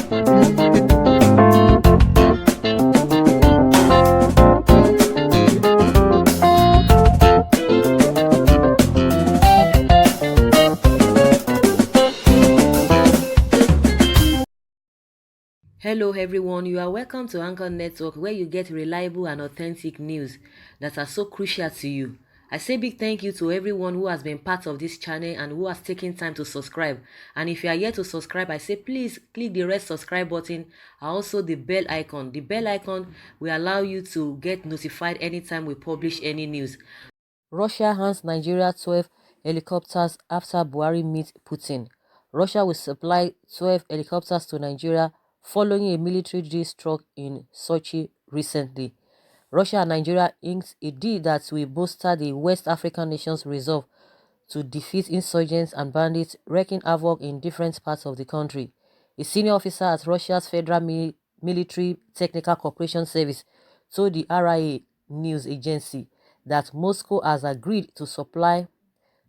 Hello, everyone. You are welcome to Anchor Network, where you get reliable and authentic news that are so crucial to you. I say big thank you to everyone who has been part of this channel and who has taken time to subscribe. And if you are yet to subscribe, I say please click the red subscribe button and also the bell icon. The bell icon will allow you to get notified anytime we publish any news. Russia hands Nigeria 12 helicopters after Buhari meets Putin. Russia will supply 12 helicopters to Nigeria following a military deal struck in Sochi recently. Russia and Nigeria inked a deal that will bolster the West African nation's resolve to defeat insurgents and bandits wreaking havoc in different parts of the country. A senior officer at Russia's Federal Military Technical Cooperation Service told the RIA news agency that Moscow has agreed to supply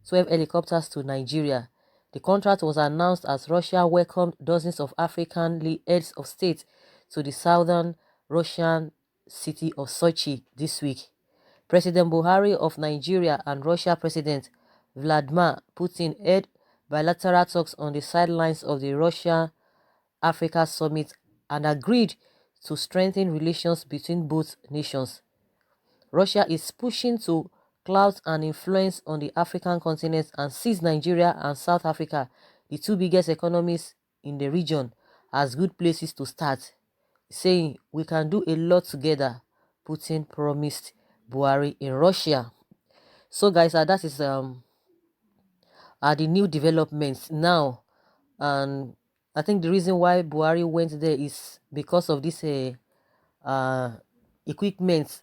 12 helicopters to Nigeria. The contract was announced as Russia welcomed dozens of African heads of state to the southern Russian city of Sochi this week. President Buhari of Nigeria and Russia President Vladimir Putin held bilateral talks on the sidelines of the Russia-Africa Summit and agreed to strengthen relations between both nations. Russia is pushing to clout and influence on the African continent and sees Nigeria and South Africa, the two biggest economies in the region, as good places to start, saying we can do a lot together, Putin promised Buhari in Russia. So guys, that is are the new developments now, and I think the reason why Buhari went there is because of this uh, equipment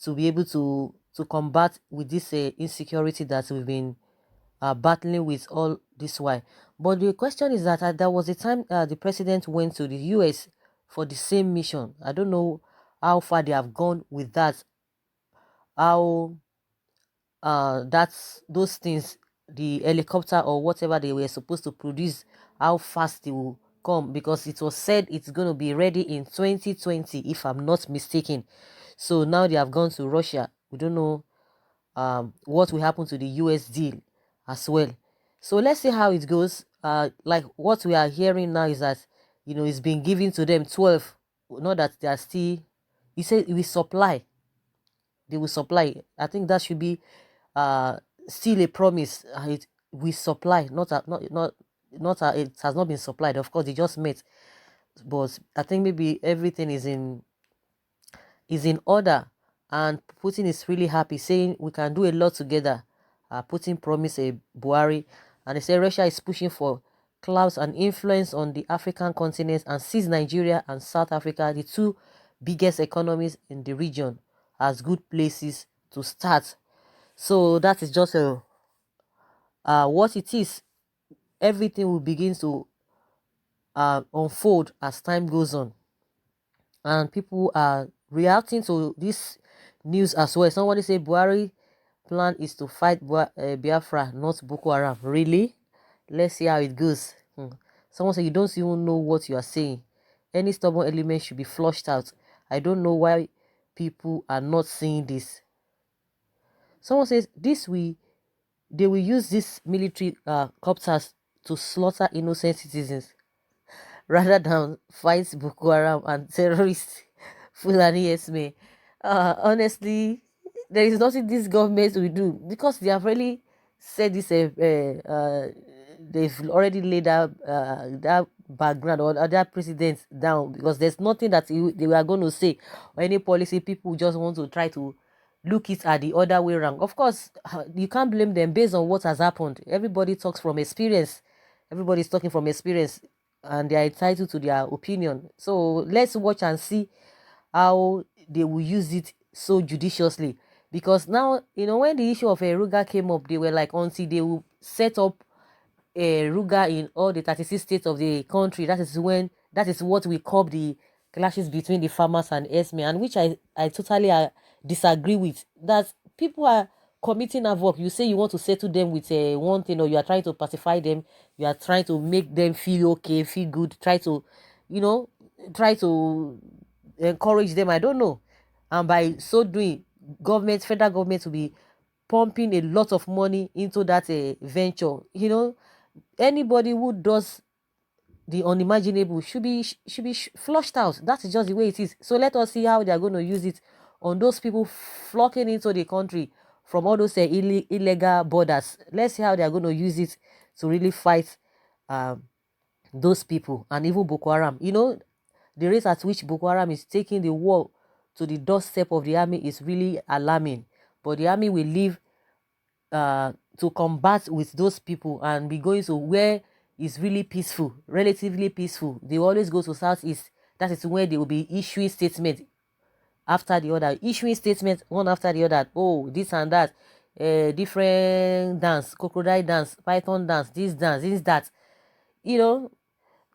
to be able to combat with this insecurity that we've been battling with all this while. But the question is that there was a time the president went to the US for the same mission. I don't know how far they have gone with that, how that's those things, the helicopter or whatever they were supposed to produce, how fast it will come, because it was said it's going to be ready in 2020 if I'm not mistaken. So now they have gone to Russia. We don't know what will happen to the US deal as well. So let's see how it goes. Like what we are hearing now is that it's been given to them 12. Not that they are still, he said we supply, they will supply. I think that should be uh still a promise. It we supply, not it has not been supplied. Of course, they just met, but I think maybe everything is in order, and Putin is really happy, saying we can do a lot together. Putin promised a Buhari, and they say Russia is pushing for clout and influence on the African continent and sees Nigeria and South Africa, the two biggest economies in the region, as good places to start. So that is just what it is. Everything will begin to unfold as time goes on, and people are reacting to this news as well. Somebody said Buhari plan is to fight Biafra, not Boko Haram. Really? Let's see how it goes. Someone said you don't even know what you are saying. Any stubborn element should be flushed out. I don't know why people are not seeing this. Someone says they will use these military copters to slaughter innocent citizens rather than fight Boko Haram and terrorists. Fulani Esme. Honestly, there is nothing this government will do because they have really said this. They've already laid out that background or other precedents down, because there's nothing that they were going to say or any policy. People just want to try to look it at the other way around. Of course, you can't blame them based on what has happened. Everybody talks from experience. Everybody's talking from experience, and they are entitled to their opinion. So let's watch and see how they will use it so judiciously. Because now, when the issue of a Ruga came up, they were like, until they will set up a Ruga in all the 36 states of the country, that is what we call the clashes between the farmers and Esme, and which I totally disagree with. That people are committing havoc. You say you want to settle them with one thing, or you are trying to pacify them, you are trying to make them feel okay, feel good, try to you know, try to encourage them. I don't know. And by so doing, federal government will be pumping a lot of money into that venture. Anybody who does the unimaginable should be flushed out. That is just the way it is. So let us see how they are going to use it on those people flocking into the country from all those illegal borders. Let's see how they are going to use it to really fight um, those people and even Boko Haram. The rate at which Boko Haram is taking the war to the doorstep of the army is really alarming. But the army will leave to combat with those people and be going to where is really peaceful, relatively peaceful. They always go to southeast. That is where they will be issuing statements after the other, issuing statements one after the other. Oh, this and that, different dance, crocodile dance, python dance, this, that. You know,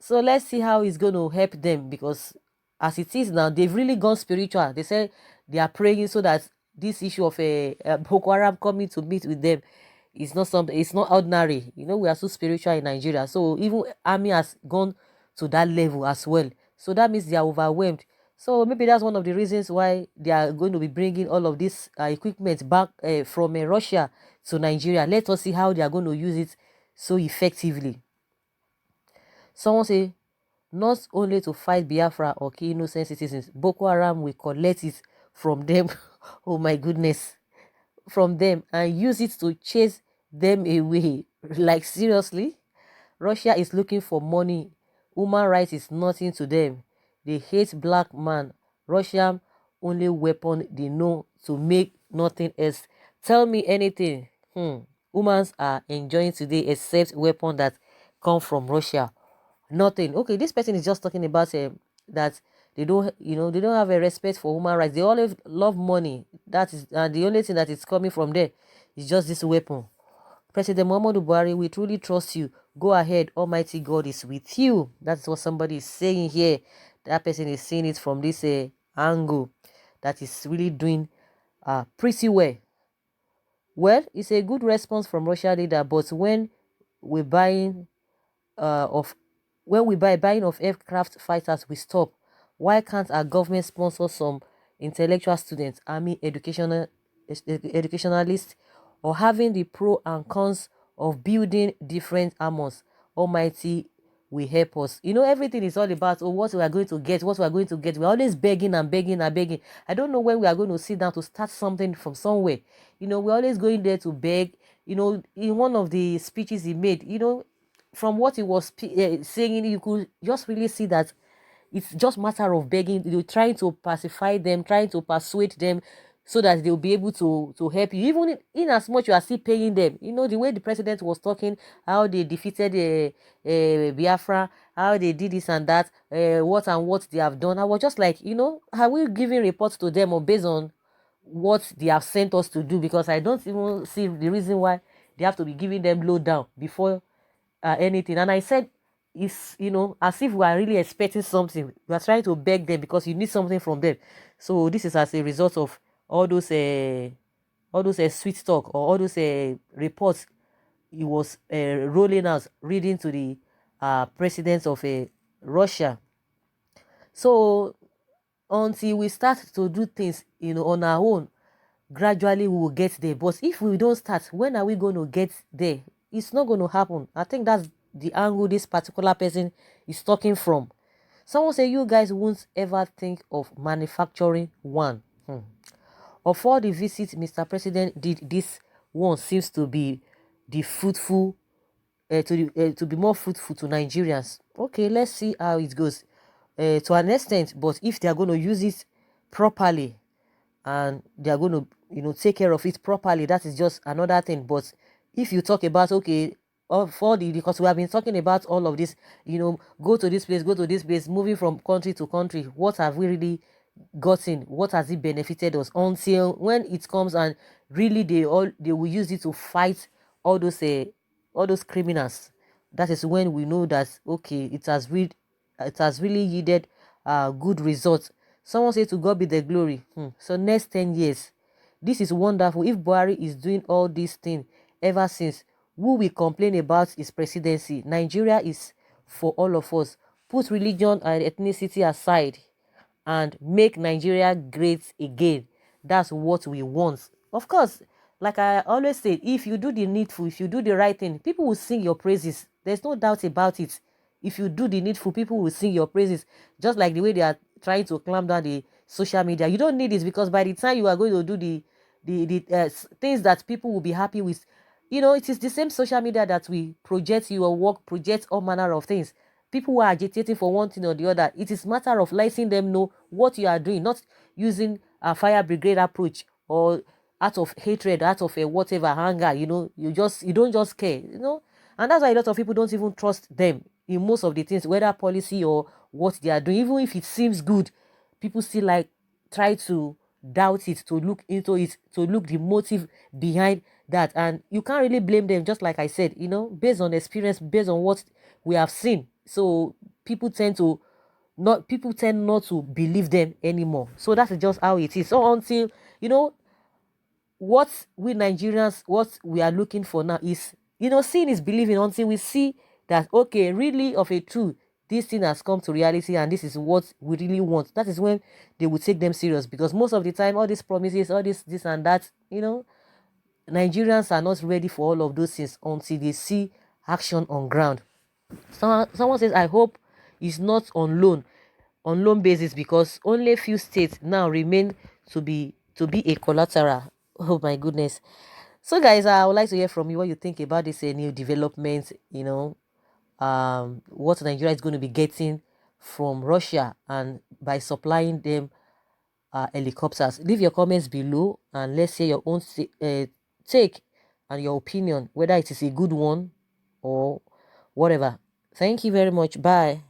so let's see how it's going to help them, because as it is now, they've really gone spiritual. They say they are praying so that this issue of a Boko Haram coming to meet with them is not something, it's not ordinary. We are so spiritual in Nigeria. So even army has gone to that level as well. So that means they are overwhelmed. So maybe that's one of the reasons why they are going to be bringing all of this equipment back from Russia to Nigeria. Let us see how they are going to use it so effectively. Someone say, not only to fight Biafra or kill innocent citizens, Boko Haram will collect it from them. Oh my goodness. From them and use it to chase them away. Like, seriously? Russia is looking for money. Human rights is nothing to them. They hate black man. Russia only weapon they know to make nothing else. Tell me anything. Humans are enjoying today except weapon that come from Russia. Nothing. Okay, this person is just talking about that they don't have a respect for human rights. They always love money. That is, and the only thing that is coming from there is just this weapon. President Muhammadu Buhari, we truly trust you. Go ahead, Almighty God is with you. That's what somebody is saying here. That person is seeing it from this angle that is really doing pretty well. Well, it's a good response from Russia leader, but when we're buying of when we buying of aircraft fighters, we stop. Why can't our government sponsor some intellectual students, army educationalists, or having the pro and cons of building different armors? Almighty will help us. Everything is all about what we are going to get, what we are going to get. We're always begging and begging and begging. I don't know when we are going to sit down to start something from somewhere. We're always going there to beg. In one of the speeches he made, from what he was saying, you could just really see that it's just matter of begging. You're trying to pacify them, trying to persuade them so that they'll be able to help you, even in as much you are still paying them. The way the president was talking, how they defeated Biafra, how they did this and that, what and what they have done. I was just like, are we giving reports to them or based on what they have sent us to do? Because I don't even see the reason why they have to be giving them low down before anything. And I said, it's as if we are really expecting something. We are trying to beg them because you need something from them. So this is as a result of all those sweet talk or all those reports he was rolling out, reading to the presidents of Russia. So until we start to do things on our own, gradually we will get there. But if we don't start, when are we going to get there? It's not going to happen. I think that's the angle this particular person is talking from. Someone say, you guys won't ever think of manufacturing one. Of all the visits Mr. President did, this one seems to be the fruitful, to be more fruitful to Nigerians. Okay, let's see how it goes. To an extent, but if they are going to use it properly and they are going to take care of it properly, that is just another thing. But if you talk about, okay, because we have been talking about all of this, go to this place, moving from country to country, what have we really gotten? What has it benefited us? Until when it comes and really they will use it to fight all those criminals, that is when we know that, okay, it has really yielded good results. Someone say, to God be the glory. So next 10 years, this is wonderful. If Buhari is doing all these things ever since, who will complain about his presidency? Nigeria is for all of us. put religion and ethnicity aside and make Nigeria great again. That's what we want. Of course, like I always say, if you do the needful, if you do the right thing, people will sing your praises. There's no doubt about it. If you do the needful, people will sing your praises. Just like the way they are trying to clamp down the social media. You don't need this, because by the time you are going to do the things that people will be happy with, it is the same social media that we project your work, project all manner of things. People who are agitating for one thing or the other, it is matter of letting them know what you are doing, not using a fire brigade approach, or out of hatred, out of a whatever anger. You don't just care. And that's why a lot of people don't even trust them in most of the things, whether policy or what they are doing. Even if it seems good, people still like try to doubt it, to look into it, to look the motive behind that. And you can't really blame them, just like I said, based on experience, based on what we have seen. So people tend not to believe them anymore. So that's just how it is. So until what we Nigerians, what we are looking for now is, seeing is believing. Until we see that, okay, really of a truth, this thing has come to reality and this is what we really want, that is when they will take them serious. Because most of the time, all these promises, all this and that, Nigerians are not ready for all of those things until they see action on ground. Someone says, I hope it's not on loan basis, because only few states now remain to be a collateral. Oh my goodness. So guys, I would like to hear from you what you think about this new development, what Nigeria is going to be getting from Russia, and by supplying them helicopters. Leave your comments below and let's hear your own take and your opinion, whether it is a good one or whatever. Thank you very much. Bye.